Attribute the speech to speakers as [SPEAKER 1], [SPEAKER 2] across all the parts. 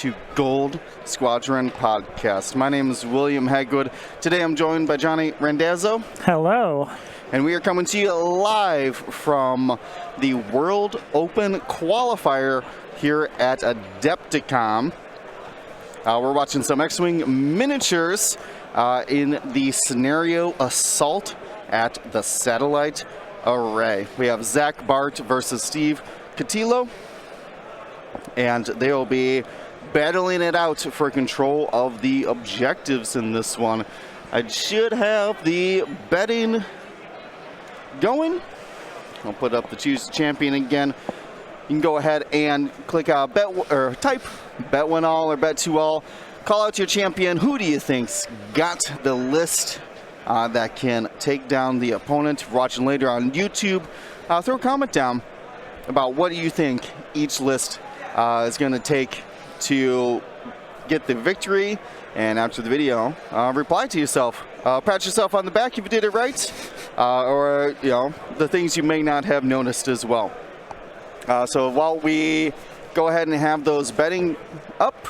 [SPEAKER 1] to Gold Squadron Podcast. My name is William Hagwood. Today I'm joined by Johnny Randazzo.
[SPEAKER 2] Hello.
[SPEAKER 1] And we are coming to you live from the World Open Qualifier here at Adepticon. We're watching some X-Wing miniatures in the scenario Assault at the Satellite Array. We have Zach Bart versus Steve Cutillo, and they will be battling it out for control of the objectives in this one. I should have the betting going. I'll put up the Choose Champion again. You can go ahead and click bet or type bet one all or bet two all. Call out your champion. Who do you think's got the list that can take down the opponent? Watching later on YouTube, throw a comment down about what do you think each list is going to take to get the victory. And after the video, reply to yourself. Pat yourself on the back if you did it right, or the things you may not have noticed as well. So while we go ahead and have those betting up,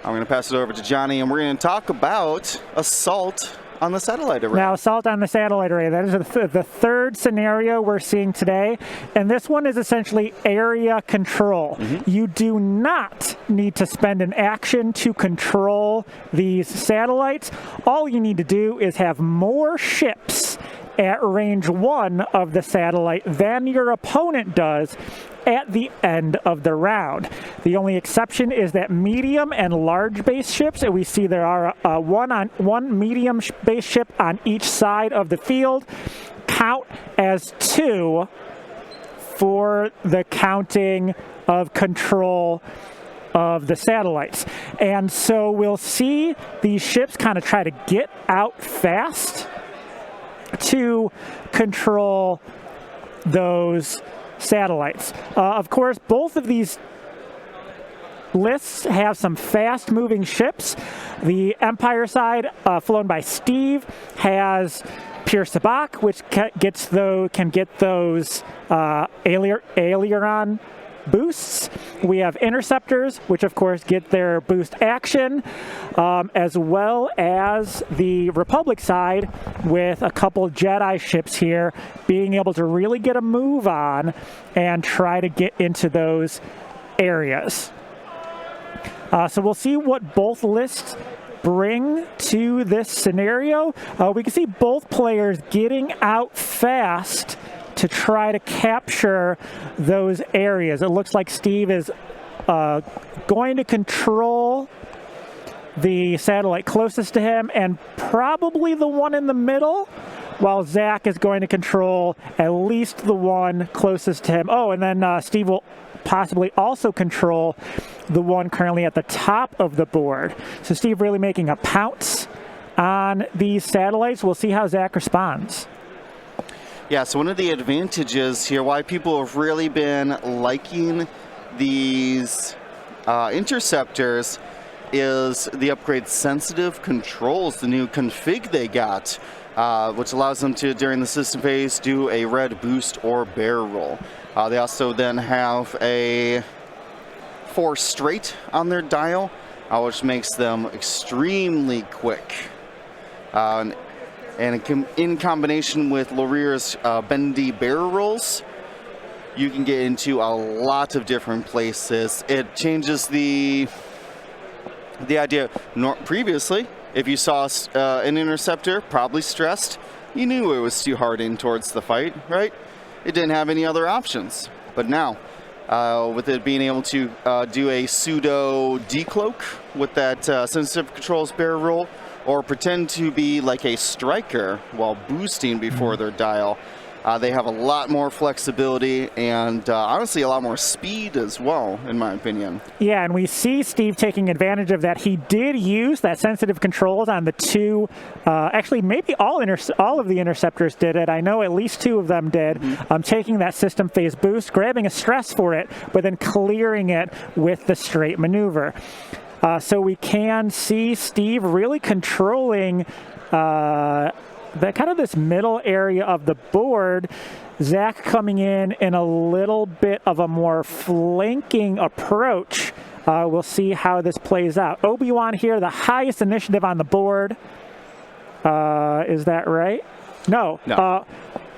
[SPEAKER 1] I'm going to pass it over to Johnny, and we're going to talk about Assault on the Satellite Array.
[SPEAKER 2] Now, Assault on the Satellite Array, that is the third scenario we're seeing today, and this one is essentially area control. You do not need to spend an action to control these satellites. All you need to do is have more ships at range 1 of the satellite than your opponent does at the end of the round. The only exception is that medium and large base ships, and we see there are one medium base ship on each side of the field, count as 2 for the counting of control of the satellites. And so we'll see these ships kind of try to get out fast to control those satellites. Of course, both of these lists have some fast-moving ships. The Empire side, flown by Steve, has Pure Sabacc, which can get those aileron boosts. We have interceptors, which of course get their boost action, as well as the Republic side with a couple Jedi ships here being able to really get a move on and try to get into those areas. So we'll see what both lists bring to this scenario. We can see both players getting out fast to try to capture those areas. It looks like Steve is going to control the satellite closest to him and probably the one in the middle, while Zach is going to control at least the one closest to him. Oh, and then Steve will possibly also control the one currently at the top of the board. So Steve really making a pounce on these satellites. We'll see how Zach responds.
[SPEAKER 1] Yeah, so one of the advantages here, why people have really been liking these interceptors, is the upgrade sensitive controls, the new config they got, which allows them to, during the system phase, do a red boost or barrel roll. They also then have a 4 straight on their dial, which makes them extremely quick. And in combination with Lorier's bendy barrel rolls, you can get into a lot of different places. It changes the idea. Previously, if you saw an interceptor, probably stressed, you knew it was too hard in towards the fight, right? It didn't have any other options. But now, with it being able to do a pseudo decloak with that sensitive controls barrel roll, or pretend to be like a striker while boosting before their dial, they have a lot more flexibility and honestly a lot more speed as well, in my opinion.
[SPEAKER 2] Yeah, and we see Steve taking advantage of that. He did use that sensitive controls on the two, actually maybe all of the interceptors did it. I know at least 2 of them did. Taking that system phase boost, grabbing a stress for it, but then clearing it with the straight maneuver. So we can see Steve really controlling kind of this middle area of the board. Zach coming in a little bit of a more flanking approach We'll see how this plays out. Obi-Wan here, the highest initiative on the board. Is that right? No.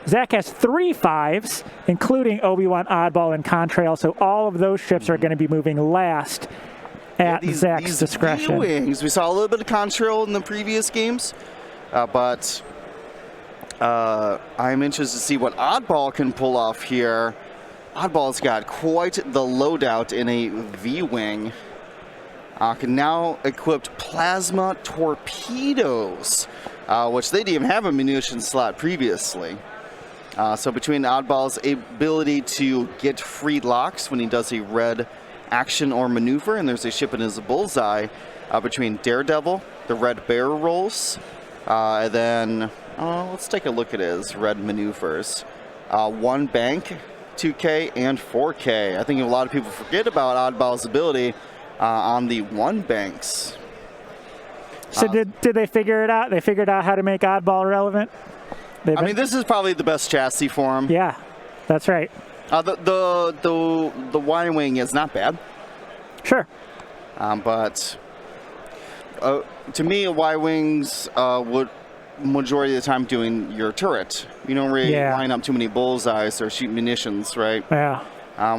[SPEAKER 2] Zach has 3 5s, including Obi-Wan, Oddball, and Contrail, so all of those ships are going to be moving last at Zach's discretion.
[SPEAKER 1] V-Wings, we saw a little bit of Contrail in the previous games, but I'm interested to see what Oddball can pull off here. Oddball's got quite the loadout in a V-Wing. Can now equip plasma torpedoes, which they didn't even have a munition slot previously. So between Oddball's ability to get free locks when he does a red action or maneuver, and there's a ship in his bullseye, between Daredevil, the red barrel rolls, and then let's take a look at his red maneuvers. 1 bank, 2K, and 4K. I think a lot of people forget about Oddball's ability on the 1 banks.
[SPEAKER 2] So did they figure it out? They figured out how to make Oddball relevant?
[SPEAKER 1] I mean, this is probably the best chassis for him.
[SPEAKER 2] Yeah, that's right.
[SPEAKER 1] The Y-Wing is not bad.
[SPEAKER 2] Sure.
[SPEAKER 1] But to me, Y-Wings would majority of the time doing your turret. You don't really line up too many bullseyes or shoot munitions, right?
[SPEAKER 2] Yeah.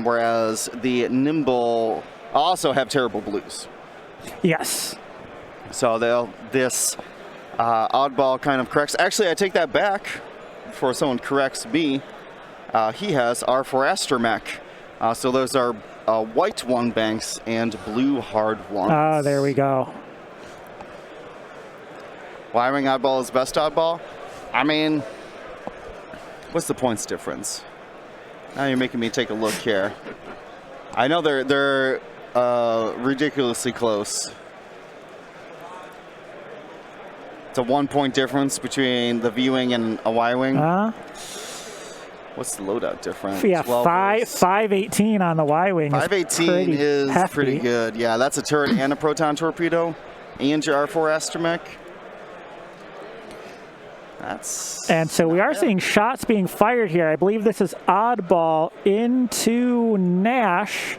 [SPEAKER 1] Whereas the Nimble also have terrible blues.
[SPEAKER 2] Yes.
[SPEAKER 1] So this Oddball kind of corrects. Actually, I take that back. Before someone corrects me, he has R4 Astromech. So those are white 1 banks and blue hard 1s.
[SPEAKER 2] Oh, there we go.
[SPEAKER 1] Y-Wing Oddball is best Oddball? I mean, what's the points difference? Now you're making me take a look here. I know they're ridiculously close. It's a 1-point difference between the V-Wing and a Y-Wing. What's the loadout difference?
[SPEAKER 2] Yeah, 518 on the Y-Wing.
[SPEAKER 1] 518 is pretty good. Yeah, that's a turret and a proton torpedo, and your R4 Astromech.
[SPEAKER 2] And so we are seeing shots being fired here. I believe this is Oddball into Nash.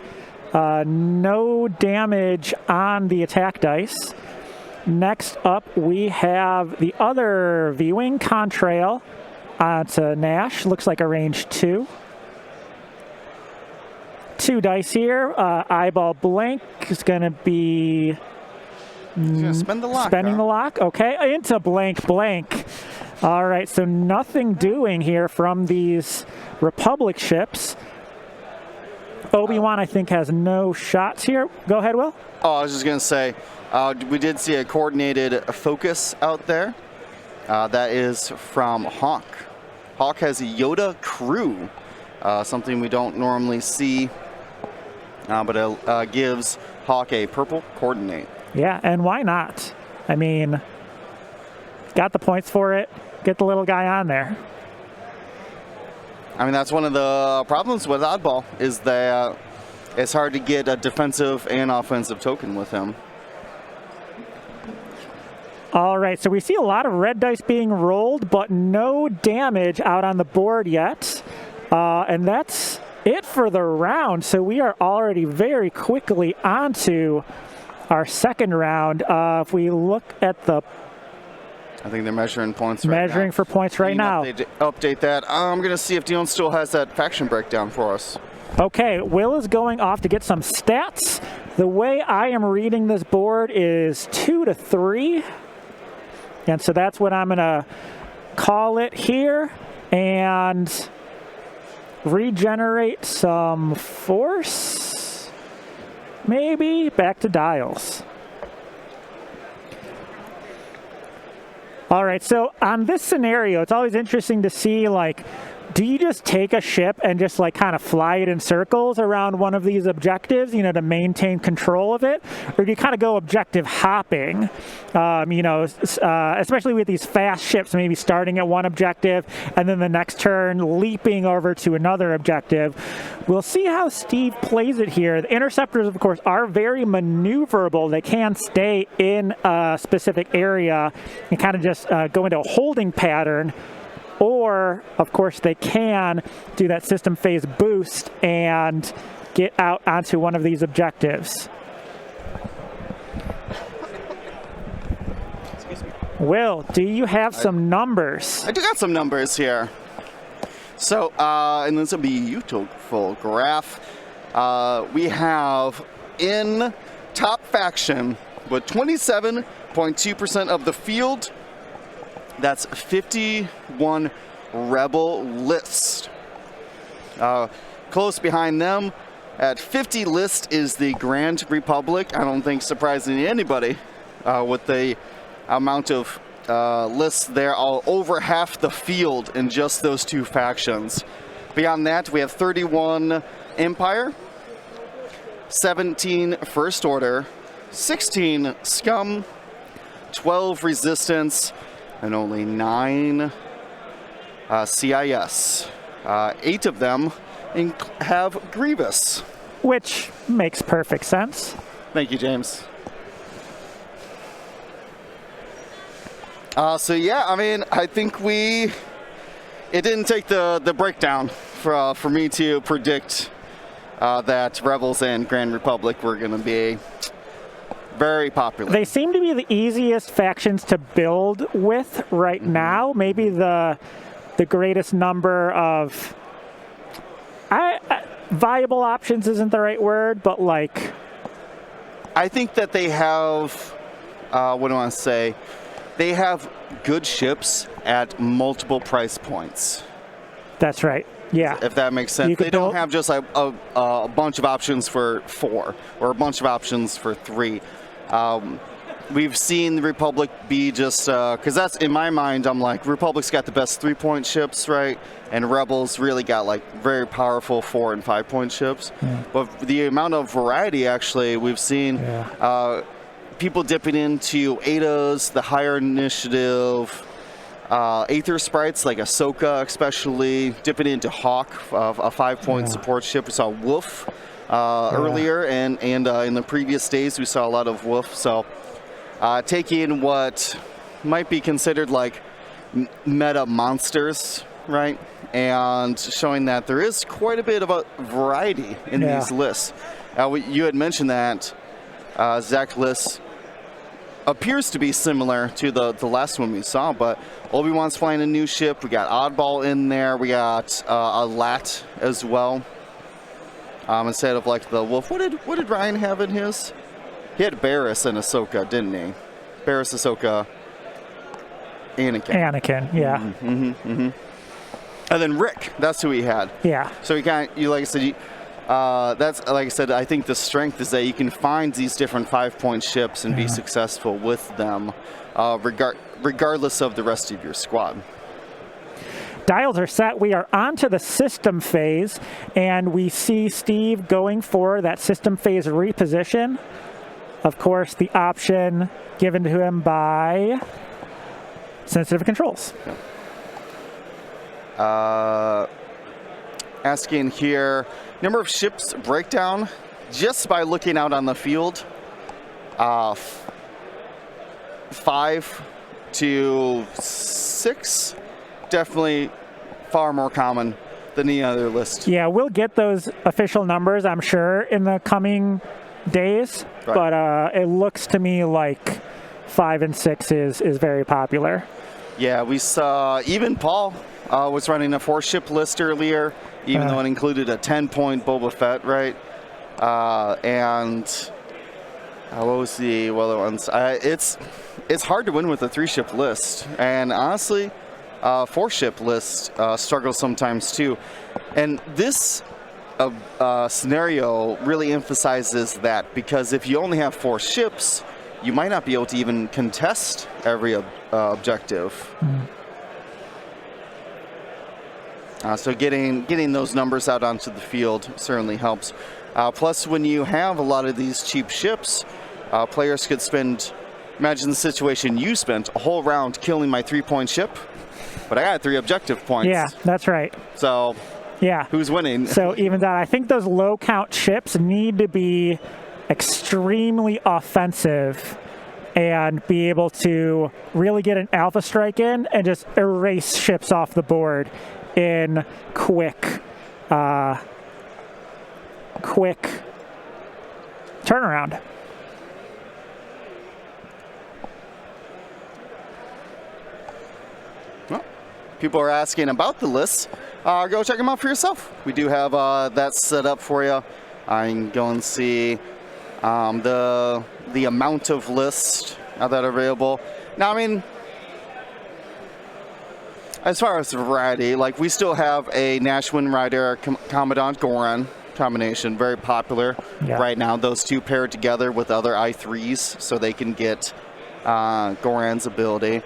[SPEAKER 2] No damage on the attack dice. Next up, we have the other V-Wing, Contrail, onto Nash. Looks like a range 2. 2 dice here. Eyeball blank is going to be
[SPEAKER 1] spend the lock,
[SPEAKER 2] spending the lock. Okay, into blank blank. All right, so nothing doing here from these Republic ships. Obi-Wan, I think, has no shots here. Go ahead, Will.
[SPEAKER 1] Oh, I was just going to say, we did see a coordinated focus out there. That is from Hawk. Hawk has a Yoda crew, something we don't normally see, but it gives Hawk a purple coordinate.
[SPEAKER 2] Yeah, and why not? I mean, got the points for it. Get the little guy on there.
[SPEAKER 1] I mean, that's one of the problems with Oddball, is that it's hard to get a defensive and offensive token with him.
[SPEAKER 2] All right, so we see a lot of red dice being rolled, but no damage out on the board yet. And that's it for the round. So we are already very quickly onto our second round. If we look at the...
[SPEAKER 1] I think they're measuring points right now.
[SPEAKER 2] Measuring for points right now.
[SPEAKER 1] Update that. I'm going to see if Dion still has that faction breakdown for us.
[SPEAKER 2] Okay, Will is going off to get some stats. The way I am reading this board is 2 to 3. And so that's what I'm going to call it here. And regenerate some force. Maybe back to dials. All right, so on this scenario, it's always interesting to see, like, do you just take a ship and just like kind of fly it in circles around one of these objectives, you know, to maintain control of it? Or do you kind of go objective hopping, you know, especially with these fast ships, maybe starting at one objective and then the next turn leaping over to another objective? We'll see how Steve plays it here. The interceptors, of course, are very maneuverable. They can stay in a specific area and kind of just go into a holding pattern. Or, of course, they can do that system phase boost and get out onto one of these objectives. Will, do you have some numbers?
[SPEAKER 1] I do got some numbers here. So, and this will be a beautiful graph. We have in top faction with 27.2% of the field. That's 51 rebel lists. Close behind them at 50 list is the Grand Republic. I don't think surprising to anybody with the amount of lists there, all over half the field in just those two factions. Beyond that, we have 31 Empire, 17 First Order, 16 Scum, 12 Resistance, and only 9 CIS. 8 of them have Grievous.
[SPEAKER 2] Which makes perfect sense.
[SPEAKER 1] Thank you, James. So yeah, I mean, I think it didn't take the breakdown for me to predict that Rebels and Grand Republic were going to be very popular.
[SPEAKER 2] They seem to be the easiest factions to build with right now. Maybe the greatest number of viable options isn't the right word, but like,
[SPEAKER 1] I think that they have, what do I want to say? They have good ships at multiple price points.
[SPEAKER 2] That's right. Yeah.
[SPEAKER 1] If that makes sense. They don't have just a bunch of options for 4 or a bunch of options for 3. We've seen the Republic be just, because that's, in my mind, I'm like, Republic's got the best 3-point ships, right? And Rebels really got like very powerful 4- and 5-point ships. Yeah. But the amount of variety, actually, we've seen people dipping into Adas, the higher initiative, Aether sprites like Ahsoka, especially, dipping into Hawk, a 5-point support ship. We saw Wolf earlier, and in the previous days, we saw a lot of Wolf. So taking what might be considered like meta monsters, right? And showing that there is quite a bit of a variety in these lists. You had mentioned that Zach list appears to be similar to the last one we saw, but Obi-Wan's flying a new ship. We got Oddball in there. We got a Lat as well. Instead of like the Wolf. What did Ryan have in his? He had Barriss and Ahsoka, didn't he? Barriss, Ahsoka, Anakin.
[SPEAKER 2] Yeah.
[SPEAKER 1] And then Rick, that's who he had.
[SPEAKER 2] Yeah.
[SPEAKER 1] So you like I said, that's like I said. I think the strength is that you can find these different 5-point ships and be successful with them, regardless of the rest of your squad.
[SPEAKER 2] Dials are set. We are on to the system phase, and we see Steve going for that system phase reposition. Of course, the option given to him by Sensitive Controls.
[SPEAKER 1] Asking here, number of ships breakdown just by looking out on the field. 5 to 6, definitely far more common than any other list.
[SPEAKER 2] Yeah, we'll get those official numbers, I'm sure, in the coming days, but it looks to me like 5 and 6 is very popular.
[SPEAKER 1] Yeah, we saw even Paul was running a 4-ship list earlier, even though it included a 10-point Boba Fett, right? And what was the other ones? It's hard to win with a 3-ship list, and honestly, 4-ship list struggles sometimes too. And this scenario really emphasizes that, because if you only have 4 ships, you might not be able to even contest every objective. So getting those numbers out onto the field certainly helps. Plus, when you have a lot of these cheap ships, players could spend, imagine the situation you spent a whole round killing my 3-point ship, but I got 3 objective points.
[SPEAKER 2] Yeah, that's right.
[SPEAKER 1] So
[SPEAKER 2] yeah,
[SPEAKER 1] who's winning?
[SPEAKER 2] So even that, I think those low count ships need to be extremely offensive and be able to really get an alpha strike in and just erase ships off the board in quick turnaround.
[SPEAKER 1] people are asking about the lists, go check them out for yourself. We do have that set up for you. I can go and see the amount of lists that are available. Now, I mean, as far as variety, like we still have a Nashwin Rider Commandant Goran combination, very popular right now. Those two paired together with other I3s so they can get Goran's ability.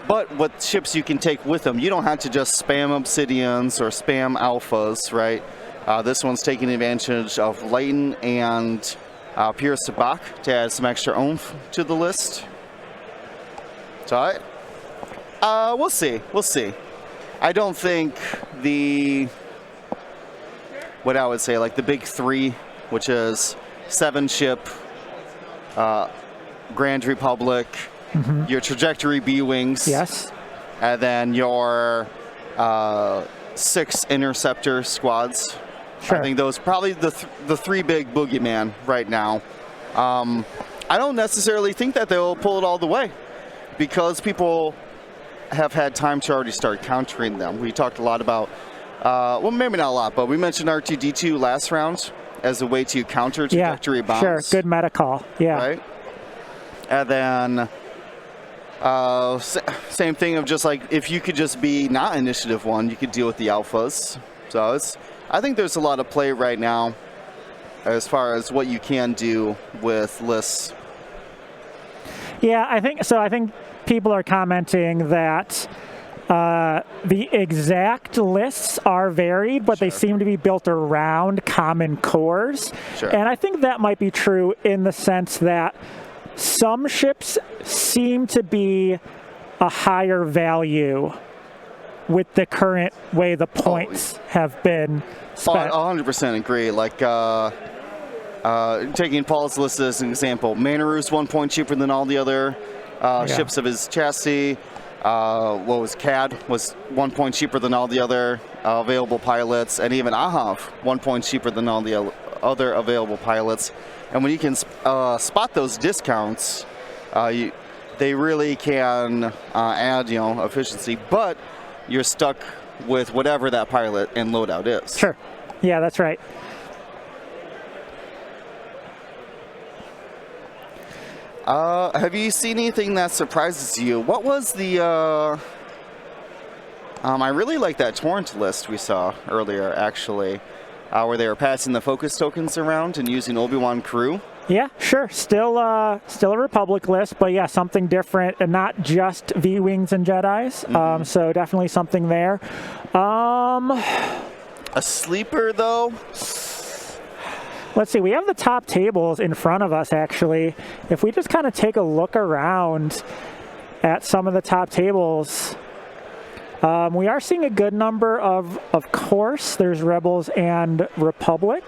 [SPEAKER 1] But what ships you can take with them, you don't have to just spam Obsidians or spam Alphas, right? This one's taking advantage of Leighton and Pierre Sabak to add some extra oomph to the list. So we'll see. We'll see. I don't think what I would say, like the big three, which is 7-ship, Grand Republic, your Trajectory B-Wings, and then your 6 Interceptor squads. Sure. I think those probably the 3 big boogeyman right now. I don't necessarily think that they'll pull it all the way because people have had time to already start countering them. We talked a lot about well, maybe not a lot, but we mentioned R2-D2 last round as a way to counter trajectory bombs.
[SPEAKER 2] Sure, good meta call. Yeah.
[SPEAKER 1] Right? And then same thing of just like if you could just be not initiative 1, you could deal with the alphas. So I think there's a lot of play right now as far as what you can do with lists.
[SPEAKER 2] Yeah, I think so. I think people are commenting that the exact lists are varied, but they seem to be built around common cores. And I think that might be true in the sense that some ships seem to be a higher value with the current way the points have been spent.
[SPEAKER 1] 100% agree. Like taking Paul's list as an example, Manaru's 1 point cheaper than all the other ships of his chassis. What was CAD was 1 point cheaper than all the other available pilots, and even Ahav 1 point cheaper than all the other available pilots. And when you can spot those discounts, they really can add efficiency, but you're stuck with whatever that pilot and loadout is.
[SPEAKER 2] Sure. Yeah, that's right.
[SPEAKER 1] Have you seen anything that surprises you? What was the I really like that torrent list we saw earlier, actually, where they were passing the focus tokens around and using Obi-Wan crew.
[SPEAKER 2] Yeah, sure. Still a Republic list, but yeah, something different, and not just V-Wings and Jedis. So definitely something there.
[SPEAKER 1] A sleeper, though?
[SPEAKER 2] Let's see. We have the top tables in front of us, actually. If we just kind of take a look around at some of the top tables, we are seeing a good number of course, there's Rebels and Republic.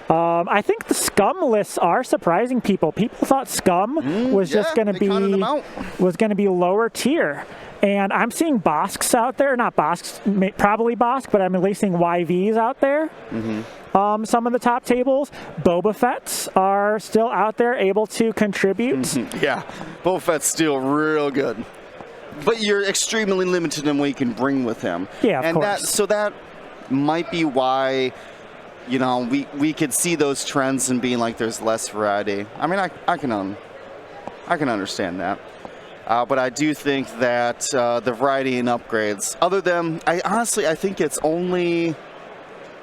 [SPEAKER 2] I think the Scum lists are surprising people. People thought Scum was just going to be lower tier. And I'm seeing Bosks out there, not Bosks, probably Bosk, but I'm at least seeing YVs out there. Some of the top tables. Boba Fett's are still out there able to contribute.
[SPEAKER 1] Yeah, Boba Fett's still real good. But you're extremely limited in what you can bring with him.
[SPEAKER 2] Yeah, of course.
[SPEAKER 1] So that might be why, we could see those trends and being like there's less variety. I mean, I can understand that. But I do think that the variety in upgrades, other than, I think it's only,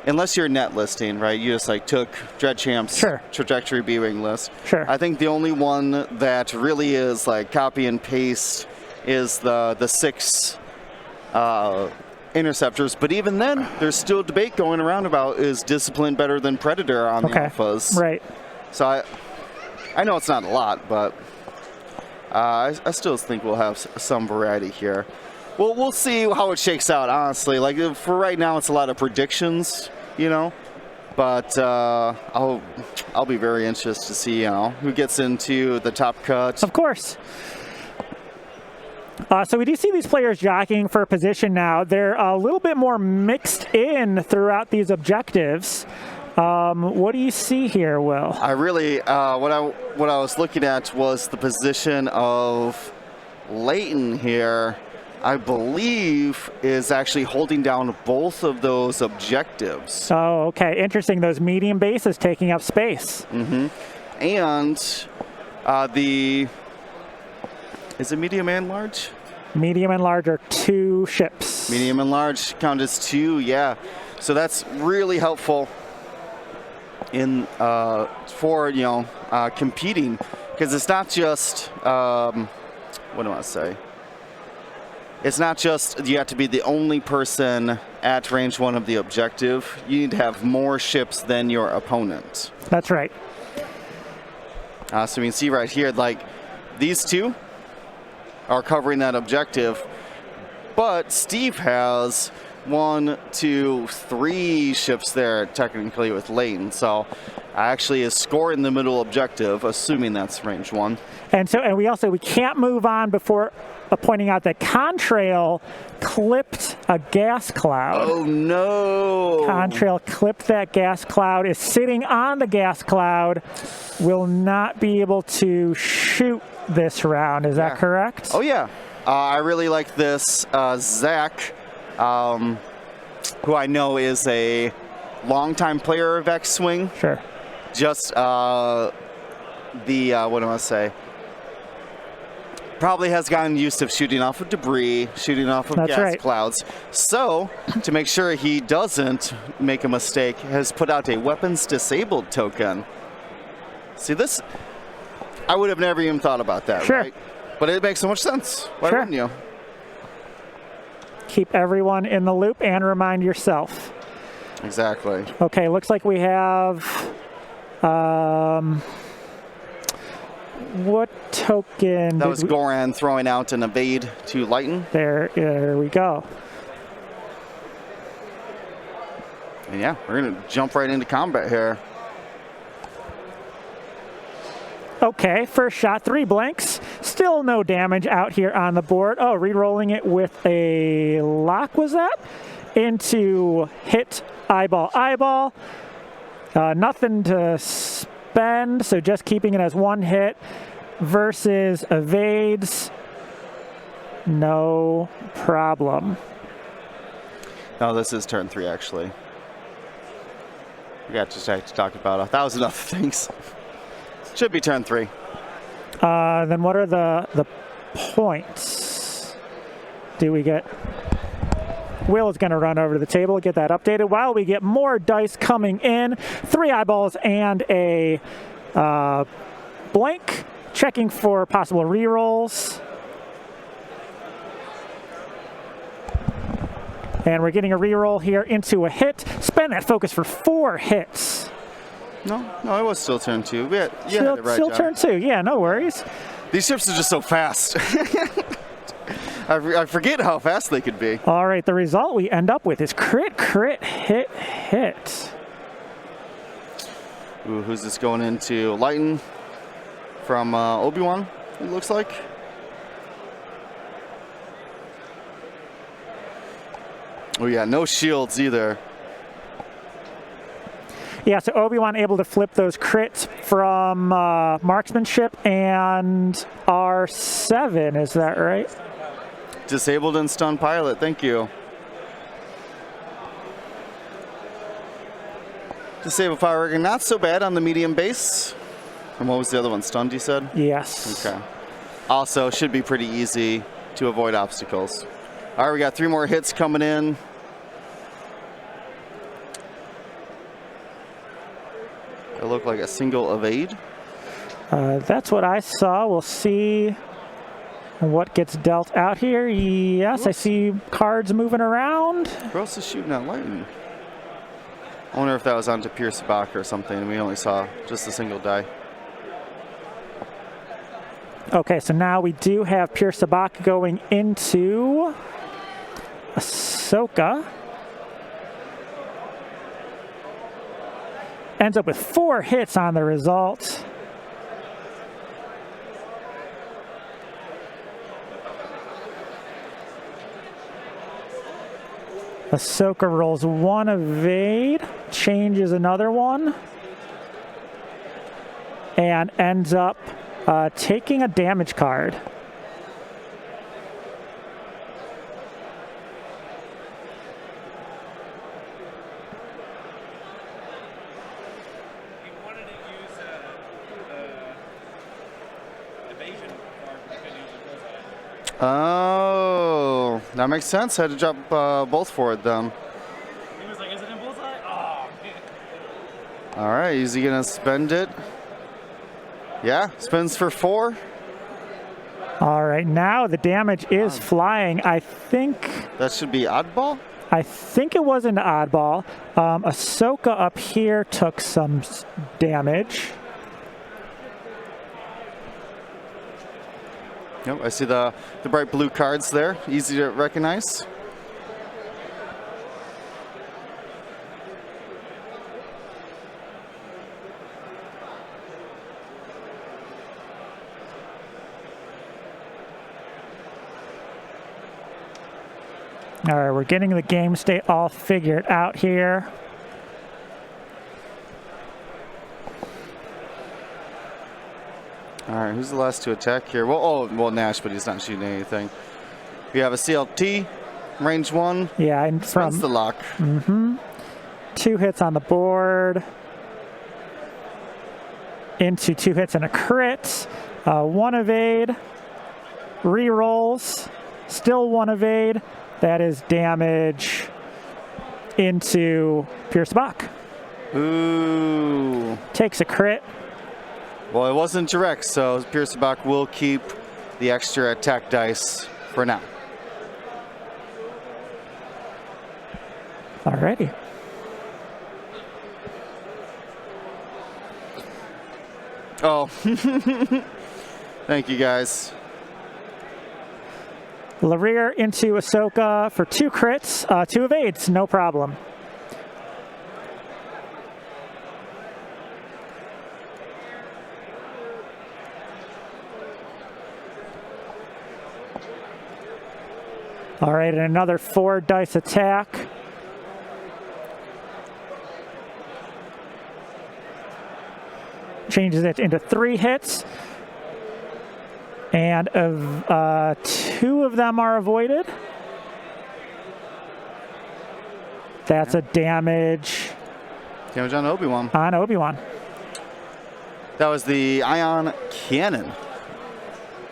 [SPEAKER 1] unless you're net listing, right? You just took Dreadchamp's Trajectory B-Wing list.
[SPEAKER 2] Sure.
[SPEAKER 1] I think the only one that really is copy and paste is the 6 Interceptors. But even then, there's still debate going around about is Discipline better than Predator on the Alphas.
[SPEAKER 2] Right.
[SPEAKER 1] So I know it's not a lot, but I still think we'll have some variety here. Well, we'll see how it shakes out, honestly. For right now, it's a lot of predictions, But I'll be very interested to see, who gets into the top cut.
[SPEAKER 2] Of course. So we do see these players jockeying for position now. They're a little bit more mixed in throughout these objectives. What do you see here, Will?
[SPEAKER 1] I really, what I was looking at was the position of Leighton here. I believe, is actually holding down both of those objectives.
[SPEAKER 2] Oh, okay. Interesting. Those medium bases taking up space.
[SPEAKER 1] And is it medium and large?
[SPEAKER 2] Medium and large are 2 ships.
[SPEAKER 1] Medium and large count as 2, yeah. So that's really helpful in for competing, because it's not just what do I say? It's not just you have to be the only person at range 1 of the objective. You need to have more ships than your opponent.
[SPEAKER 2] That's right.
[SPEAKER 1] So you can see right here, like these 2 are covering that objective, but Steve has 1, 2, 3 ships there technically with Leighton. So actually is scoring the middle objective, assuming that's range 1.
[SPEAKER 2] And we can't move on before pointing out that Contrail clipped a gas cloud.
[SPEAKER 1] Oh no!
[SPEAKER 2] Contrail clipped that gas cloud, is sitting on the gas cloud, will not be able to shoot this round. Is that correct?
[SPEAKER 1] Oh yeah. I really like this. Zach, who I know is a longtime player of X-Wing.
[SPEAKER 2] Sure.
[SPEAKER 1] Just what do I say? Probably has gotten used to shooting off of debris, shooting off of gas clouds. So, to make sure he doesn't make a mistake, has put out a weapons disabled token. See this? I would have never even thought about that, right? But it makes so much sense. Why wouldn't you?
[SPEAKER 2] Keep everyone in the loop and remind yourself.
[SPEAKER 1] Exactly.
[SPEAKER 2] Okay, looks like we have what token?
[SPEAKER 1] That was Goran throwing out an evade to Leighton.
[SPEAKER 2] There we go.
[SPEAKER 1] And yeah, we're going to jump right into combat here.
[SPEAKER 2] Okay, first shot, 3 blanks. Still no damage out here on the board. Oh, re-rolling it with a lock, was that? Into hit, eyeball, eyeball. Nothing to spend, so just keeping it as 1 hit versus evades. No problem.
[SPEAKER 1] No, this is turn 3, actually. We got to talk about 1,000 other things. Should be turn 3.
[SPEAKER 2] Then what are the points? Do we get... Will is going to run over to the table, get that updated, while we get more dice coming in. 3 eyeballs and a blank. Checking for possible rerolls. And we're getting a reroll here into a hit. Spend that focus for 4 hits.
[SPEAKER 1] No, it was still turn 2. Had it right,
[SPEAKER 2] still
[SPEAKER 1] John.
[SPEAKER 2] turn 2. Yeah, no worries.
[SPEAKER 1] These ships are just so fast. I forget how fast they could be.
[SPEAKER 2] All right, the result we end up with is crit, hit, hit.
[SPEAKER 1] Ooh, who's this going into? Leighton from Obi-Wan, it looks like. Oh yeah, no shields either.
[SPEAKER 2] Yeah, so Obi-Wan able to flip those crits from marksmanship and R7, is that right?
[SPEAKER 1] Disabled and stunned pilot, thank you. Disabled fire rigging, not so bad on the medium base. And what was the other one, stunned you said?
[SPEAKER 2] Yes.
[SPEAKER 1] Okay. Also, should be pretty easy to avoid obstacles. All right, we got 3 more hits coming in. It looked like a single evade.
[SPEAKER 2] That's what I saw. We'll see what gets dealt out here. Yes, whoops. I see cards moving around.
[SPEAKER 1] Who else is shooting at Leighton? I wonder if that was onto Pierce Sabak or something. We only saw just a single die.
[SPEAKER 2] Okay, so now we do have Pierce Sabak going into Ahsoka. Ends up with 4 hits on the result. Ahsoka rolls 1 evade, changes another one, and ends up taking a damage card.
[SPEAKER 1] Oh, that makes sense. Had to drop both for it then.
[SPEAKER 3] He was like, is it in bullseye? Oh, man.
[SPEAKER 1] All right, is he gonna spend it? Yeah, spins for 4.
[SPEAKER 2] All right, now the damage is flying. I think
[SPEAKER 1] That should be oddball.
[SPEAKER 2] it was an oddball. Ahsoka up here took some damage.
[SPEAKER 1] Yep, I see the bright blue cards there. Easy to recognize.
[SPEAKER 2] All right, we're getting the game state all figured out here.
[SPEAKER 1] All right, who's the last to attack here? Well, Nash, but he's not shooting anything. We have a CLT, range 1.
[SPEAKER 2] Yeah, and
[SPEAKER 1] That's the
[SPEAKER 2] from
[SPEAKER 1] lock.
[SPEAKER 2] 2 hits on the board into 2 hits and a crit. 1 evade, re-rolls, still 1 evade. That is damage into Pierce Bach.
[SPEAKER 1] Ooh.
[SPEAKER 2] Takes a crit.
[SPEAKER 1] Well, it wasn't direct, so Piercebach will keep the extra attack dice for now.
[SPEAKER 2] Alrighty.
[SPEAKER 1] Oh. Thank you, guys.
[SPEAKER 2] Larir into Ahsoka for 2 crits, 2 evades, no problem. All right, and another 4 dice attack. Changes it into 3 hits. And 2 of them are avoided. That's a damage
[SPEAKER 1] Damage on Obi-Wan.
[SPEAKER 2] on Obi-Wan.
[SPEAKER 1] That was the Ion Cannon.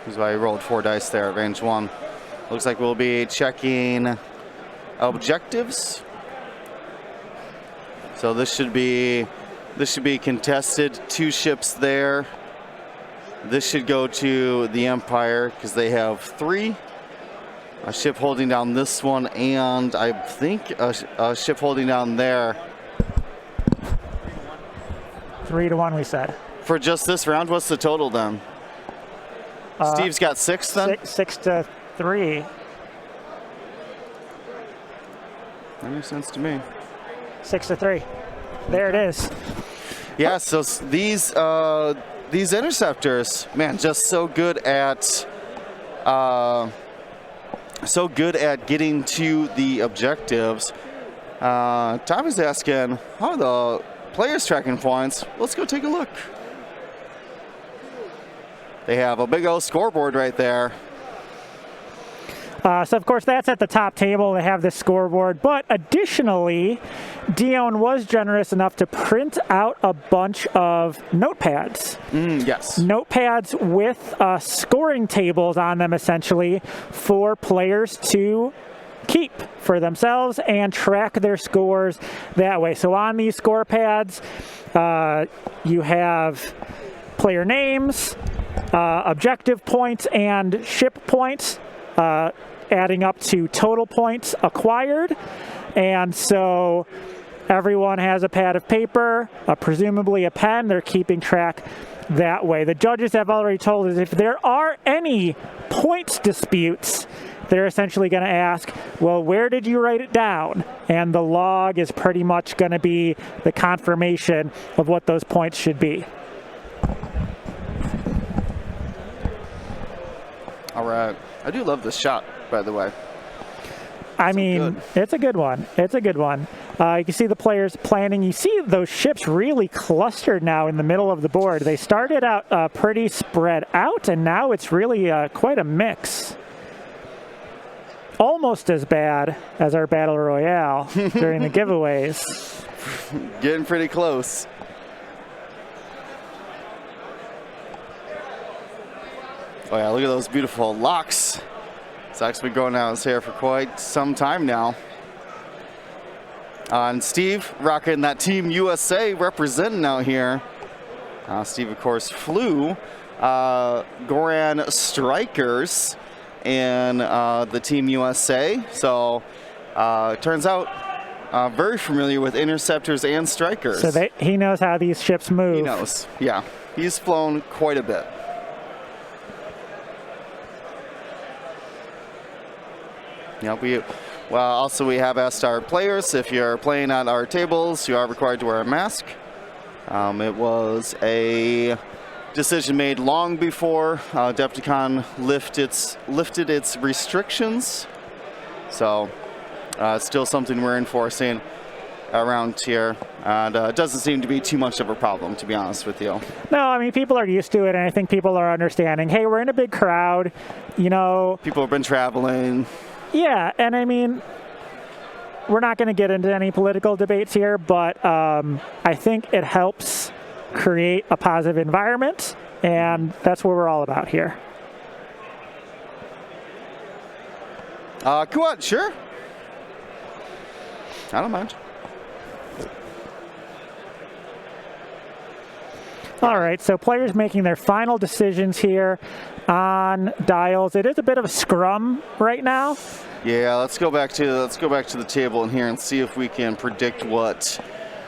[SPEAKER 1] That's why I rolled 4 dice there at range 1. Looks like we'll be checking objectives. So this should be contested. 2 ships there. This should go to the Empire because they have 3. A ship holding down this one, and I think a ship holding down there.
[SPEAKER 2] 3-1, we said.
[SPEAKER 1] For just this round, what's the total then? Steve's got 6 then?
[SPEAKER 2] 6-3.
[SPEAKER 1] That makes sense to me.
[SPEAKER 2] 6-3. There it is.
[SPEAKER 1] Yeah, so these interceptors, man, just so good at getting to the objectives. Tommy's asking, how are the players tracking points? Let's go take a look. They have a big old scoreboard right there.
[SPEAKER 2] So, of course, that's at the top table. They have this scoreboard. But additionally, Dion was generous enough to print out a bunch of notepads.
[SPEAKER 1] Yes.
[SPEAKER 2] Notepads with scoring tables on them, essentially, for players to keep for themselves and track their scores that way. So on these score pads, you have player names, objective points, and ship points, adding up to total points acquired. And so everyone has a pad of paper, presumably a pen. They're keeping track that way. The judges have already told us if there are any points disputes, they're essentially going to ask, well, where did you write it down? And the log is pretty much going to be the confirmation of what those points should be.
[SPEAKER 1] All right. I do love this shot, by the way.
[SPEAKER 2] I mean,
[SPEAKER 1] good.
[SPEAKER 2] it's a good one. It's a good one. You can see the players planning. You see those ships really clustered now in the middle of the board. They started out pretty spread out, and now it's really quite a mix. Almost as bad as our Battle Royale during the giveaways.
[SPEAKER 1] Getting pretty close. Oh yeah, look at those beautiful locks Zach's been going out his hair for quite some time now. And Steve rocking that Team USA representing out here. Steve, of course, flew Goran Strikers in the Team USA. So turns out very familiar with interceptors and strikers.
[SPEAKER 2] So he knows how these ships move.
[SPEAKER 1] He knows, yeah. He's flown quite a bit. Yeah, also we have asked our players, if you're playing at our tables, you are required to wear a mask. It was a decision made long before Adepticon lifted its restrictions. So it's still something we're enforcing around here. And it doesn't seem to be too much of a problem, to be honest with you.
[SPEAKER 2] No, I mean, people are used to it, and I think people are understanding. Hey, we're in a big crowd, you know.
[SPEAKER 1] People have been traveling.
[SPEAKER 2] Yeah, and I mean, we're not going to get into any political debates here, but I think it helps create a positive environment, and that's what we're all about here.
[SPEAKER 1] Go on, sure. I don't mind.
[SPEAKER 2] All right, so players making their final decisions here on dials. It is a bit of a scrum right now.
[SPEAKER 1] Yeah, let's go back to the table in here and see if we can predict what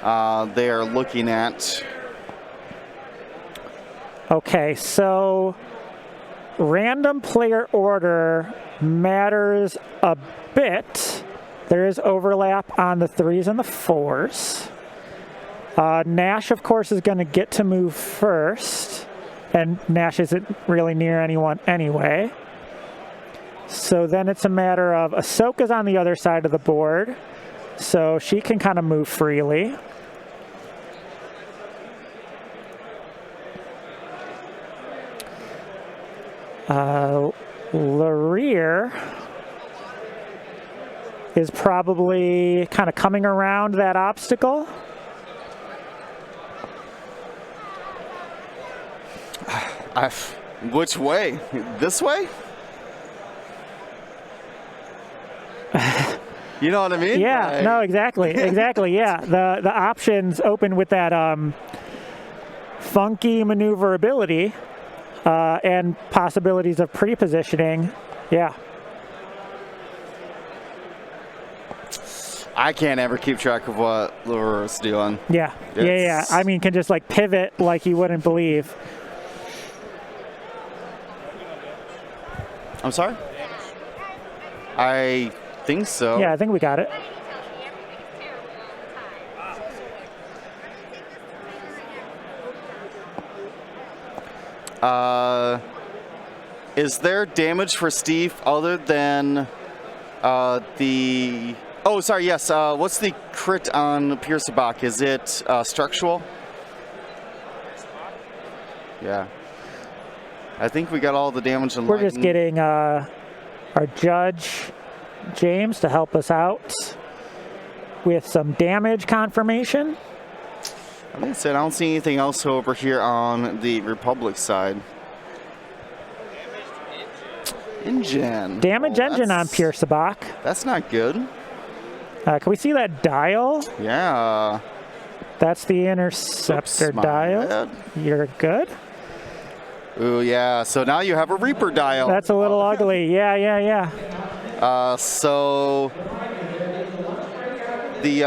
[SPEAKER 1] they are looking at.
[SPEAKER 2] Okay, so random player order matters a bit. There is overlap on the 3s and the 4s. Nash, of course, is going to get to move first, and Nash isn't really near anyone anyway. So then it's a matter of Ahsoka's on the other side of the board, so she can kind of move freely. Lareer is probably kind of coming around that obstacle.
[SPEAKER 1] Which way? This way? You know what I mean?
[SPEAKER 2] Yeah,
[SPEAKER 1] like...
[SPEAKER 2] no, exactly, exactly, yeah. The options open with that funky maneuverability and possibilities of pre-positioning, yeah.
[SPEAKER 1] I can't ever keep track of what Laura's doing.
[SPEAKER 2] Yeah, yeah. I mean, can just like pivot like you wouldn't believe.
[SPEAKER 1] I'm sorry? I think so.
[SPEAKER 2] Yeah, I think we got it.
[SPEAKER 1] Is there damage for Steve other than the... Oh, sorry, yes. What's the crit on Piercebach? Is it structural? Yeah. I think we got all the damage in
[SPEAKER 2] We're just getting our judge, James, to help us out with some damage confirmation.
[SPEAKER 1] Like I said, I don't see anything else over here on the Republic side. Engine.
[SPEAKER 2] Damage engine on Piercebach.
[SPEAKER 1] That's not good.
[SPEAKER 2] Can we see that dial?
[SPEAKER 1] Yeah.
[SPEAKER 2] That's the interceptor dial.
[SPEAKER 1] Bad.
[SPEAKER 2] You're good.
[SPEAKER 1] Ooh, yeah. So now you have a Reaper dial.
[SPEAKER 2] That's a little ugly. Yeah.
[SPEAKER 1] So the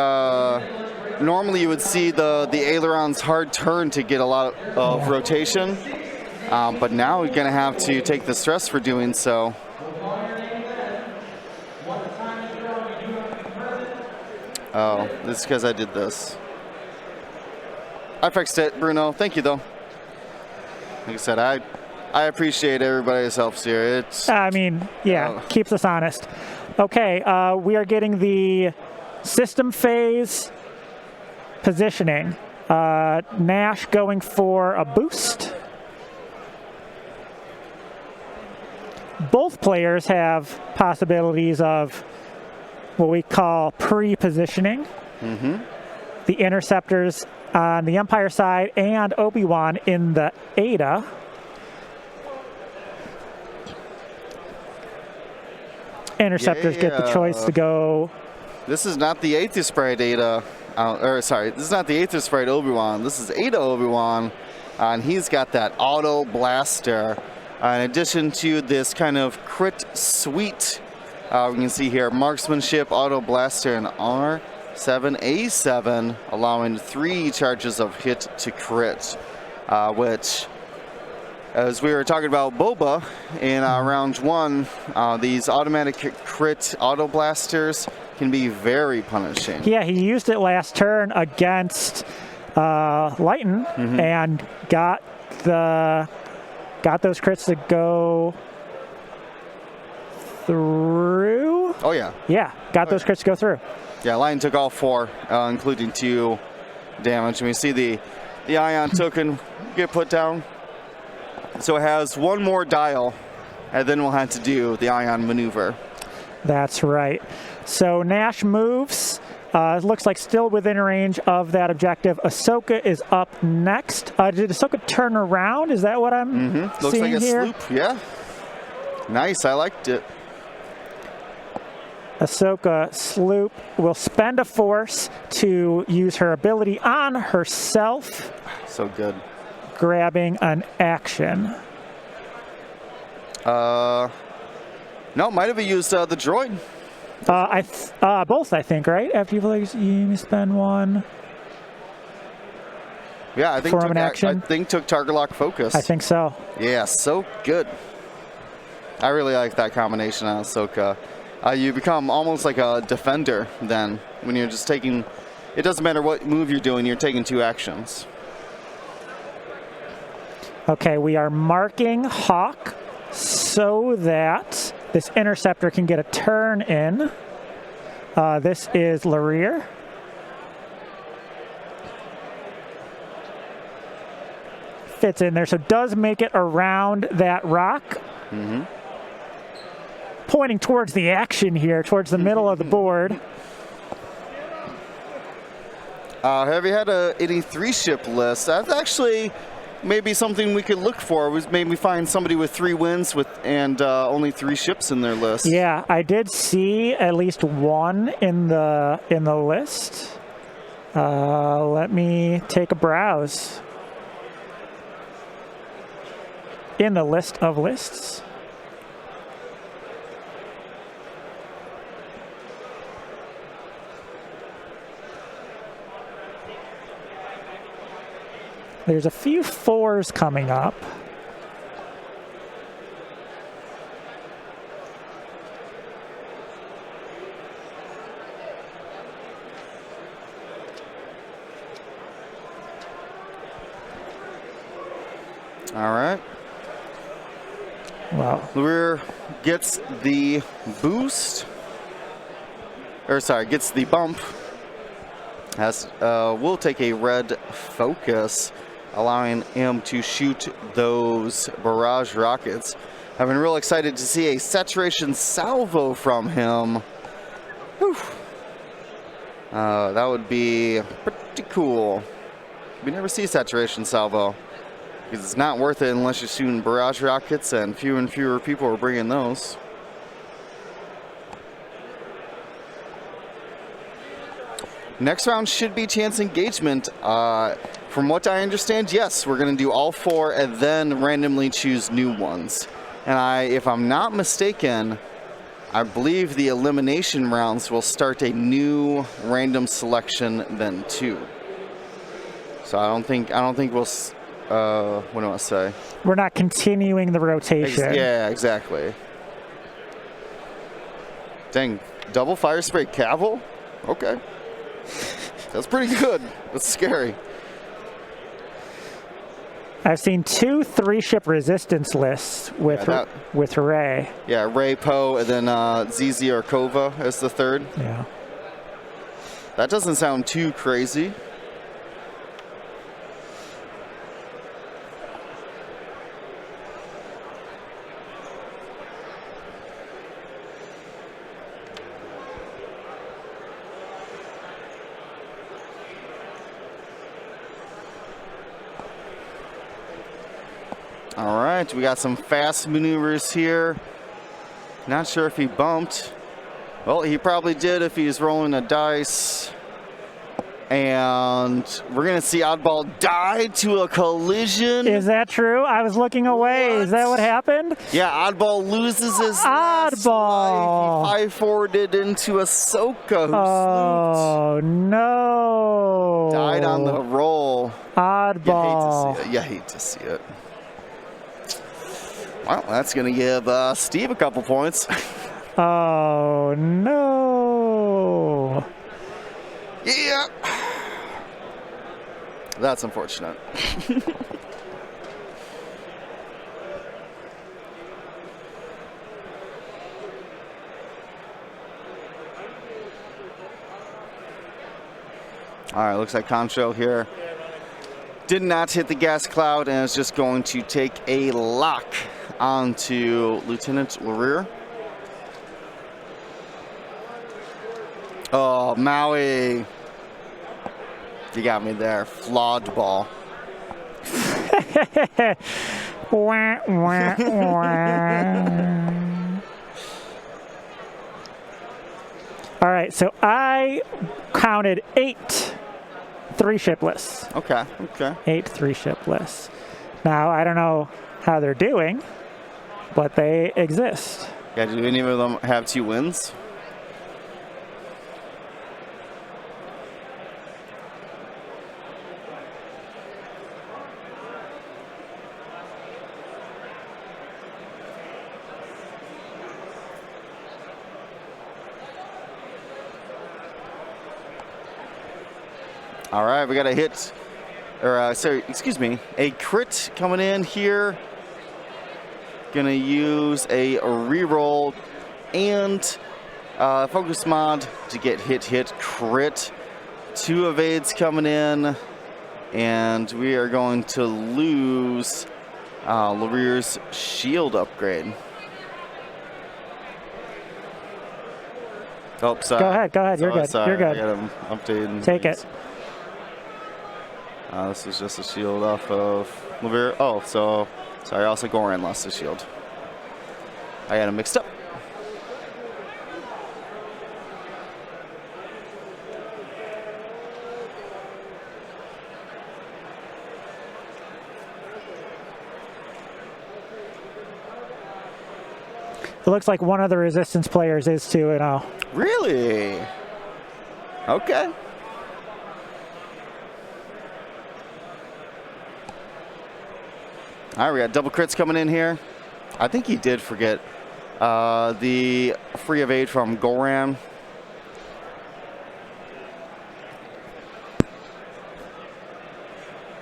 [SPEAKER 1] normally you would see the aileron's hard turn to get a lot of rotation, but now you're gonna have to take the stress for doing so. Oh, this is because I did this. I fixed it, Bruno. Thank you, though. Like I said, I appreciate everybody's help here. It's.
[SPEAKER 2] I mean, yeah, keeps us honest. Okay, we are getting the system phase positioning. Nash going for a boost. Both players have possibilities of what we call pre-positioning.
[SPEAKER 1] Mm-hmm.
[SPEAKER 2] The interceptors on the Empire side and Obi-Wan in the Ada. interceptors get the choice to go.
[SPEAKER 1] This is not the Aether Sprite Ada. Sorry, this is not the Aether Sprite Obi-Wan. This is Ada Obi-Wan. And he's got that auto blaster. In addition to this kind of crit suite, we can see here marksmanship, auto blaster, and R7A7, allowing 3 charges of hit to crit, which, as we were talking about Boba in round 1, these automatic crit auto blasters can be very punishing.
[SPEAKER 2] Yeah, he used it last turn against Lighten and got those crits to go through.
[SPEAKER 1] Oh yeah.
[SPEAKER 2] Yeah, got those crits to go through.
[SPEAKER 1] Yeah, Lion took all 4, including 2 damage. And we see the ion token get put down. So it has 1 more dial, and then we'll have to do the ion maneuver.
[SPEAKER 2] That's right. So Nash moves. It looks like still within range of that objective. Ahsoka is up next. Did Ahsoka turn around? Is that what I'm seeing
[SPEAKER 1] Looks like a
[SPEAKER 2] here?
[SPEAKER 1] sloop, yeah. Nice, I liked it.
[SPEAKER 2] Ahsoka sloop will spend a force to use her ability on herself,
[SPEAKER 1] So good.
[SPEAKER 2] grabbing an action.
[SPEAKER 1] No, might have used the droid.
[SPEAKER 2] Both, I think, right? After you spend 1.
[SPEAKER 1] Yeah, I think
[SPEAKER 2] Form an action.
[SPEAKER 1] took target lock focus.
[SPEAKER 2] I think so.
[SPEAKER 1] Yeah, so good. I really like that combination on Ahsoka. You become almost like a defender then when you're just taking. It doesn't matter what move you're doing. You're taking 2 actions.
[SPEAKER 2] Okay, we are marking Hawk so that this interceptor can get a turn in. This is Larir. Fits in there, so does make it around that rock. Pointing towards the action here, towards the middle of the board.
[SPEAKER 1] Have you had any 3-ship list? That's actually maybe something we could look for. Was maybe find somebody with 3 wins and only 3 ships in their list.
[SPEAKER 2] Yeah, I did see at least 1 in the list. Let me take a browse. In the list of lists. There's a few 4s coming up.
[SPEAKER 1] All right.
[SPEAKER 2] Wow.
[SPEAKER 1] Larir gets the boost. Gets the bump. We'll take a red focus, allowing him to shoot those barrage rockets. I've been real excited to see a saturation salvo from him. Whew. That would be pretty cool. We never see saturation salvo because it's not worth it unless you're shooting barrage rockets, and fewer people are bringing those. Next round should be chance engagement. From what I understand, yes, we're going to do all 4 and then randomly choose new ones. And if I'm not mistaken, I believe the elimination rounds will start a new random selection then too. So I don't think we'll. What do I say?
[SPEAKER 2] We're not continuing the rotation.
[SPEAKER 1] Yeah, exactly. Dang, double fire spray Cavill? Okay. That's pretty good. That's scary.
[SPEAKER 2] I've seen 2 3-ship resistance lists with Rey.
[SPEAKER 1] Yeah, Rey, Poe, and then ZZ or Kova as the 3rd.
[SPEAKER 2] Yeah.
[SPEAKER 1] That doesn't sound too crazy. All right, we got some fast maneuvers here. Not sure if he bumped. Well, he probably did if he's rolling a dice. And we're going to see Oddball die to a collision.
[SPEAKER 2] Is that true? I was looking away.
[SPEAKER 1] What?
[SPEAKER 2] Is that what happened?
[SPEAKER 1] Yeah, Oddball loses his last
[SPEAKER 2] Oddball.
[SPEAKER 1] life. He 5-4'd into Ahsoka, who
[SPEAKER 2] Oh, no.
[SPEAKER 1] died on the roll.
[SPEAKER 2] Oddball.
[SPEAKER 1] You hate to see it. Well, that's going to give Steve a couple points.
[SPEAKER 2] Oh, no.
[SPEAKER 1] Yeah. That's unfortunate. All right, looks like Concho here did not hit the gas cloud and is just going to take a lock onto Lieutenant Lareer. Oh, Maui. You got me there. Flawed ball.
[SPEAKER 2] Wah, wah, wah. All right, so I counted 8 3-ship lists.
[SPEAKER 1] Okay.
[SPEAKER 2] 8 3-ship lists. Now, I don't know how they're doing, but they exist.
[SPEAKER 1] Yeah, do any of them have 2 wins? All right, we got a hit, or sorry, excuse me, a crit coming in here. Gonna use a reroll and focus mod to get hit, crit. 2 evades coming in, and we are going to lose Lareer's shield upgrade. Oh, sorry.
[SPEAKER 2] Go ahead. You're good.
[SPEAKER 1] Sorry,
[SPEAKER 2] You're good.
[SPEAKER 1] I got him updated.
[SPEAKER 2] Take it.
[SPEAKER 1] This is just a shield off of Lareer. Oh, so sorry. Also, Goran lost the shield. I got him mixed up.
[SPEAKER 2] It looks like one of the Resistance players is 2-0.
[SPEAKER 1] Really? Okay. All right, we got double crits coming in here. I think he did forget the free evade from Goran.